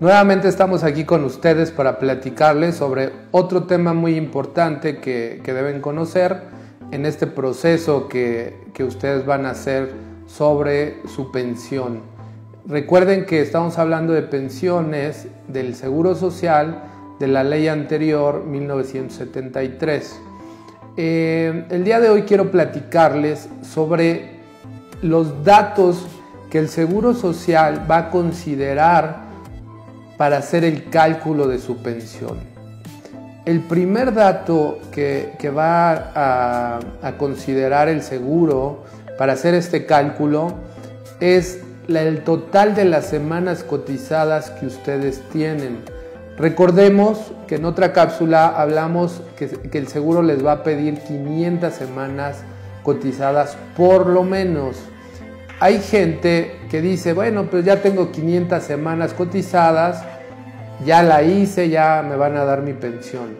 Nuevamente estamos aquí con ustedes para platicarles sobre otro tema muy importante que deben conocer en este proceso que ustedes van a hacer sobre su pensión. Recuerden que estamos hablando de pensiones del Seguro Social de la ley anterior 1973. El día de hoy quiero platicarles sobre los datos que el Seguro Social va a considerar para hacer el cálculo de su pensión. El primer dato que va a considerar el seguro para hacer este cálculo es el total de las semanas cotizadas que ustedes tienen. Recordemos que en otra cápsula hablamos que el seguro les va a pedir 500 semanas cotizadas por lo menos. Hay gente que dice, bueno, pues ya tengo 500 semanas cotizadas, ya la hice, ya me van a dar mi pensión.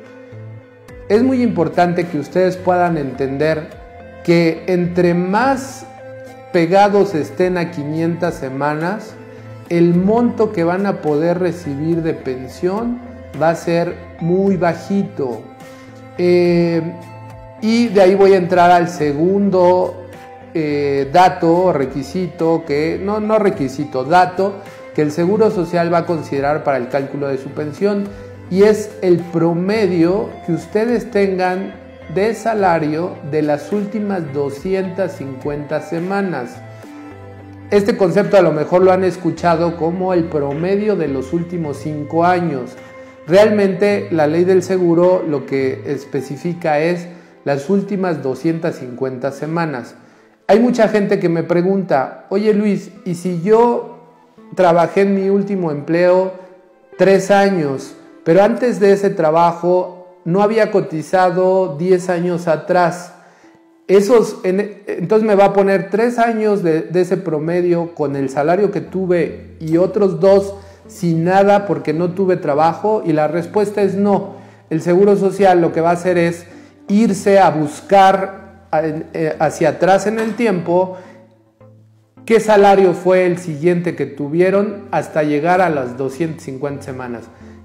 Es muy importante que ustedes puedan entender que entre más pegados estén a 500 semanas, el monto que van a poder recibir de pensión va a ser muy bajito. Y de ahí voy a entrar al segundo dato, requisito, dato que el Seguro Social va a considerar para el cálculo de su pensión, y es el promedio que ustedes tengan de salario de las últimas 250 semanas. Este concepto a lo mejor lo han escuchado como el promedio de los últimos 5 años. Realmente la ley del seguro lo que especifica es las últimas 250 semanas. Hay mucha gente que me pregunta, oye Luis, ¿y si yo trabajé en mi último empleo 3 años, pero antes de ese trabajo no había cotizado 10 años atrás? Entonces me va a poner 3 años de ese promedio con el salario que tuve y otros 2 sin nada porque no tuve trabajo, y la respuesta es no. El Seguro Social lo que va a hacer es irse a buscar hacia atrás en el tiempo qué salario fue el siguiente que tuvieron hasta llegar a las 250 semanas.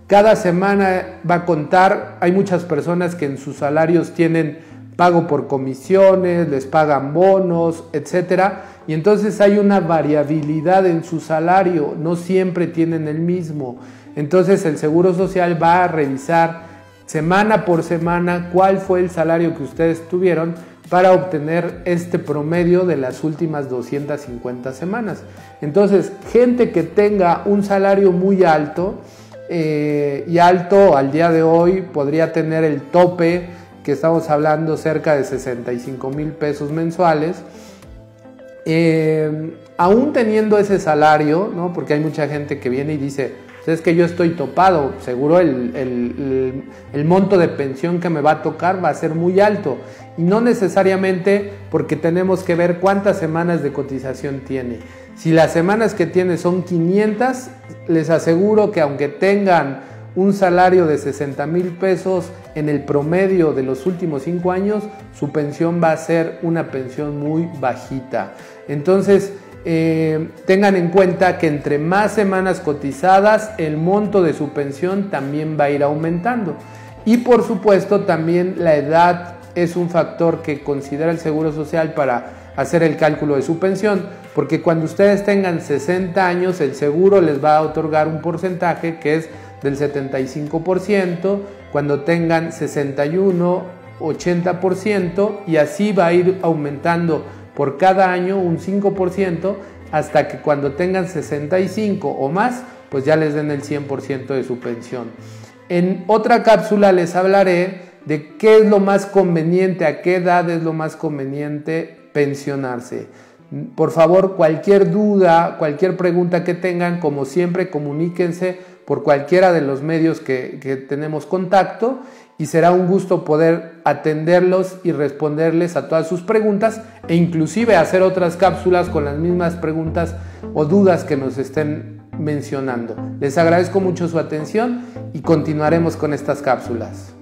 Cada semana va a contar. Hay muchas personas que en sus salarios tienen pago por comisiones, les pagan bonos, etcétera, y entonces hay una variabilidad en su salario, no siempre tienen el mismo. Entonces el Seguro Social va a revisar semana por semana cuál fue el salario que ustedes tuvieron para obtener este promedio de las últimas 250 semanas. Entonces, gente que tenga un salario muy alto, y alto al día de hoy podría tener el tope, que estamos hablando cerca de 65,000 pesos mensuales, aún teniendo ese salario, ¿no? Porque hay mucha gente que viene y dice, es que yo estoy topado, seguro el monto de pensión que me va a tocar va a ser muy alto, y no necesariamente, porque tenemos que ver cuántas semanas de cotización tiene. Si las semanas que tiene son 500, les aseguro que aunque tengan un salario de 60,000 pesos en el promedio de los últimos 5 años, su pensión va a ser una pensión muy bajita. Entonces, tengan en cuenta que entre más semanas cotizadas, el monto de su pensión también va a ir aumentando. Y por supuesto también la edad es un factor que considera el Seguro Social para hacer el cálculo de su pensión, porque cuando ustedes tengan 60 años, el seguro les va a otorgar un porcentaje que es del 75%, cuando tengan 61, 80%, y así va a ir aumentando por cada año un 5%, hasta que cuando tengan 65 o más, pues ya les den el 100% de su pensión. En otra cápsula les hablaré de qué es lo más conveniente, a qué edad es lo más conveniente pensionarse. Por favor, cualquier duda, cualquier pregunta que tengan, como siempre, comuníquense por cualquiera de los medios que tenemos contacto, y será un gusto poder atenderlos y responderles a todas sus preguntas, e inclusive hacer otras cápsulas con las mismas preguntas o dudas que nos estén mencionando. Les agradezco mucho su atención y continuaremos con estas cápsulas.